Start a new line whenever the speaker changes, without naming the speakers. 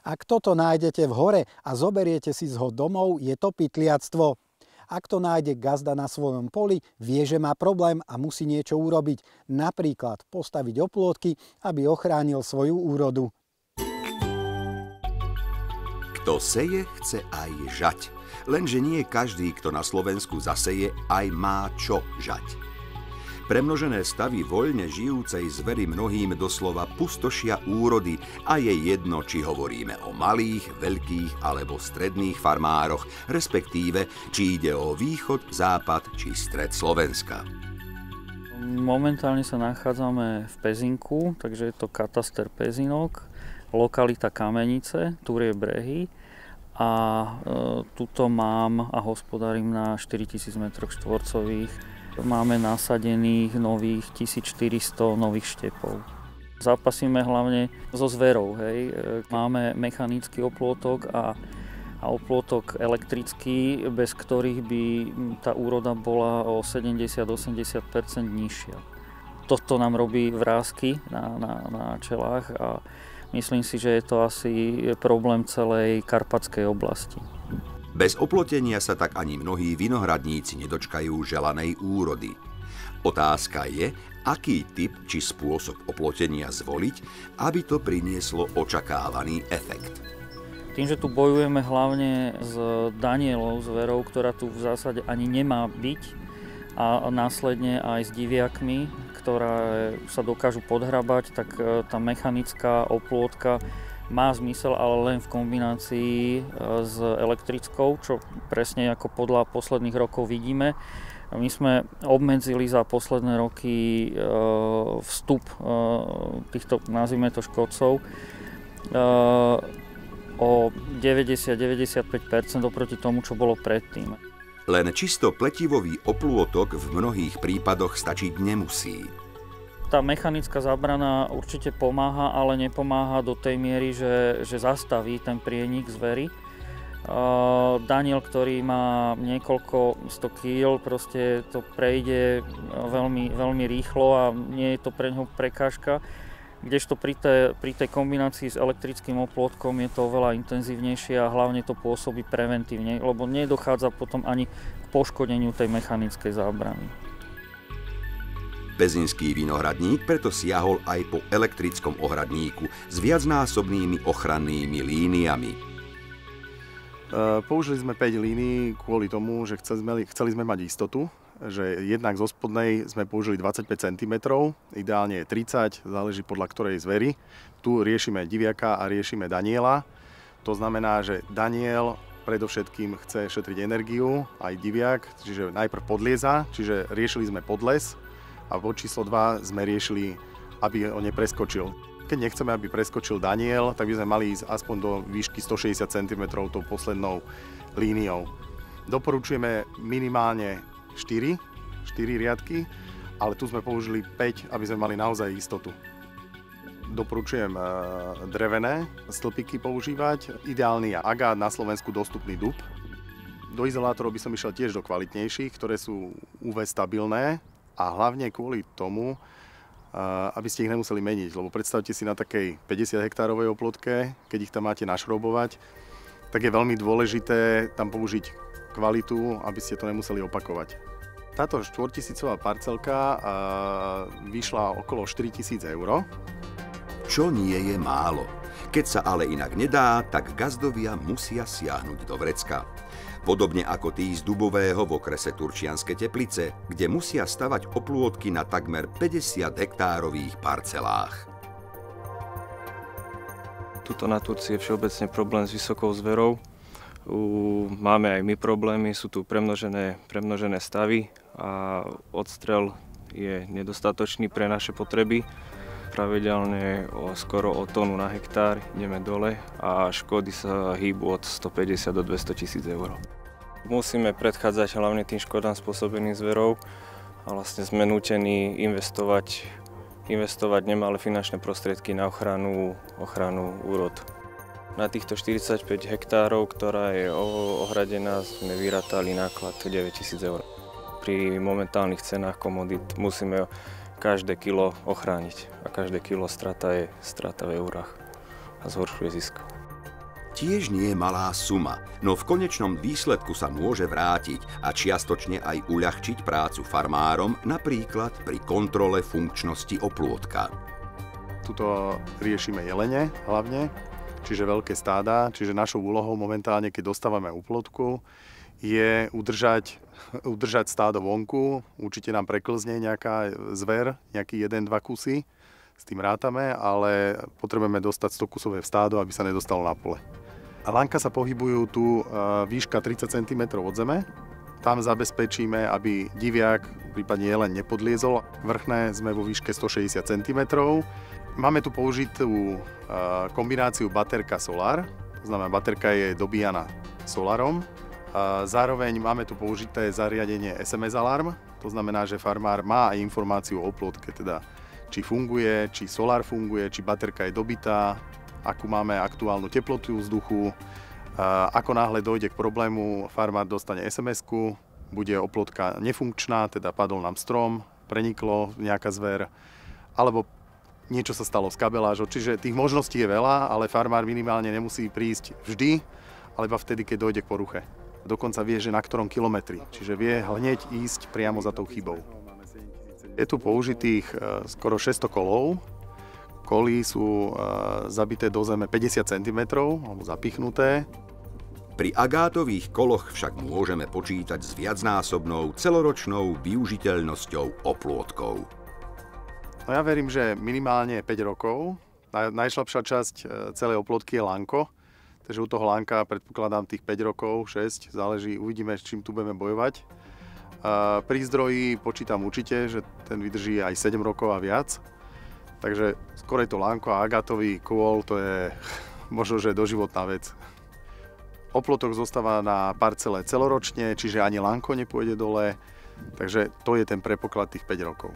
Ak toto nájdete v hore a zoberiete si ho domov, je to pytliactvo. Ak to nájde gazda na svojom poli, vie, že má problém a musí niečo urobiť. Napríklad postaviť oplôtky, aby ochránil svoju úrodu.
Kto seje, chce aj žať. Lenže nie každý, kto na Slovensku zaseje, aj má čo žať. Premnožené stavy voľne žijúcej zvery mnohým doslova pustošia úrody a je jedno, či hovoríme o malých, veľkých alebo stredných farmároch, respektíve, či ide o východ, západ či stred Slovenska.
Momentálne sa nachádzame v Pezinku, takže je to kataster Pezinok, lokalita Kamenice, Turie brehy. A tuto mám a hospodárím na 4000 m2. Máme nasadených nových 1400 nových štepov. Zápasíme hlavne so zverou. Hej. Máme mechanický oplôtok a oplôtok elektrický, bez ktorých by tá úroda bola o 70-80% nižšia. Toto nám robí vrásky na čelách a myslím si, že je to asi problém celej karpatskej oblasti.
Bez oplotenia sa tak ani mnohí vinohradníci nedočkajú želanej úrody. Otázka je, aký typ či spôsob oplotenia zvoliť, aby to prinieslo očakávaný efekt.
Tým, že tu bojujeme hlavne s danielou zverou, ktorá tu v zásade ani nemá byť, a následne aj s diviakmi, ktoré sa dokážu podhrabať, tak tá mechanická oplôtka má zmysel, ale len v kombinácii s elektrickou, čo presne ako podľa posledných rokov vidíme. My sme obmedzili za posledné roky vstup týchto, nazvime to, škodcov o 90-95% oproti tomu, čo bolo predtým.
Len čisto pletivový oplôtok v mnohých prípadoch stačiť nemusí.
Tá mechanická zábrana určite pomáha, ale nepomáha do tej miery, že zastaví ten prienik zvery. Daniel, ktorý má niekoľko 100 kg, proste to prejde veľmi, veľmi rýchlo a nie je to pre ňoho prekážka. Kdežto pri tej kombinácii s elektrickým oplôtkom je to oveľa intenzívnejšie a hlavne to pôsobí preventívne, lebo nedochádza potom ani k poškodeniu tej mechanickej zábrany.
Pezinský vinohradník preto siahol aj po elektrickom ohradníku s viacnásobnými ochrannými líniami.
Použili sme 5 línií kvôli tomu, že chceli sme mať istotu, že jednak zo spodnej sme použili 25 cm, ideálne je 30, záleží podľa ktorej zvery. Tu riešime diviaka a riešime daniela. To znamená, že daniel predovšetkým chce šetriť energiu, aj diviak, čiže najprv podlieza, čiže riešili sme podles. A bod číslo 2 sme riešili, aby ho nepreskočil. Keď nechceme, aby preskočil daniel, tak by sme mali ísť aspoň do výšky 160 cm tou poslednou líniou. Doporučujeme minimálne 4 riadky, ale tu sme použili 5, aby sme mali naozaj istotu. Doporučujem drevené stĺpiky používať. Ideálny je agát, na Slovensku dostupný dub. Do izolátorov by som išiel tiež do kvalitnejších, ktoré sú UV stabilné. A hlavne kvôli tomu, aby ste ich nemuseli meniť, lebo predstavte si na takej 50 hektárovej oplotke, keď ich tam máte našrobovať, tak je veľmi dôležité tam použiť kvalitu, aby ste to nemuseli opakovať. Táto 4000-ová parcelka vyšla okolo 4000 €.
Čo nie je málo. Keď sa ale inak nedá, tak gazdovia musia siahnuť do vrecka. Podobne ako tí z Dubového v okrese Turčianske Teplice, kde musia stavať oplôtky na takmer 50 hektárových parcelách.
Tuto na Turcii je všeobecne problém s vysokou zverou. Máme aj my problémy, sú tu premnožené stavy a odstrel je nedostatočný pre naše potreby. Pravidelne skoro o tonu na hektár ideme dole a škody sa hýbu od 150 do 200 000 €. Musíme predchádzať hlavne tým škodám spôsobeným zverou a vlastne sme nútení investovať nemalé finančné prostriedky na ochranu úrod. Na týchto 45 hektárov, ktorá je ohradená, sme vyrátali náklad 9000 €. Pri momentálnych cenách komodít musíme každé kilo ochrániť a každé kilo strata je strata v eurách a zhoršuje zisk.
Tiež nie je malá suma, no v konečnom výsledku sa môže vrátiť a čiastočne aj uľahčiť prácu farmárom, napríklad pri kontrole funkčnosti oplôtka.
Tuto riešime jelene hlavne, čiže veľké stáda, čiže našou úlohou momentálne, keď dostávame oplôtku, je udržať stádo vonku. Určite nám preklzne nejaká zver, nejaký 1-2 kusy, s tým rátame, ale potrebujeme dostať 100-kusové stádo, aby sa nedostalo na pole. A lánka sa pohybujú tu výška 30 cm od zeme. Tam zabezpečíme, aby diviak, prípadne jeleň nepodliezol. Vrchné sme vo výške 160 cm. Máme tu použitú kombináciu baterka-solár. To znamená, baterka je dobíjana solárom. Zároveň máme tu použité zariadenie SMS alarm. To znamená, že farmár má aj informáciu o oplôtke, teda či funguje, či solár funguje, či baterka je dobitá, akú máme aktuálnu teplotu vzduchu. Ako náhle dojde k problému, farmár dostane SMS-ku, bude oplôtka nefunkčná, teda padol nám strom, preniklo nejaká zver, alebo niečo sa stalo s kabelážou. Čiže tých možností je veľa, ale farmár minimálne nemusí prísť vždy, ale iba vtedy, keď dojde k poruche. Dokonca vie, že na ktorom kilometri, čiže vie hneď ísť priamo za tou chybou. Je tu použitých skoro 600 kolov. Koly sú zabité do zeme 50 cm, alebo zapichnuté.
Pri agátových koloch však môžeme počítať s viacnásobnou celoročnou využiteľnosťou oplôtkov.
No ja verím, že minimálne 5 rokov. Najslabšia časť celej oplôtky je lánko, takže u toho lánka predpokladám tých 5 rokov, 6, záleží, uvidíme, s čím tu budeme bojovať. Pri zdroji počítam určite, že ten vydrží aj 7 rokov a viac. Takže skôr je to lánko a agátový kôl, to je možno, že doživotná vec. Oplôtok zostáva na parcele celoročne, čiže ani lánko nepôjde dole, takže to je ten predpoklad tých 5 rokov.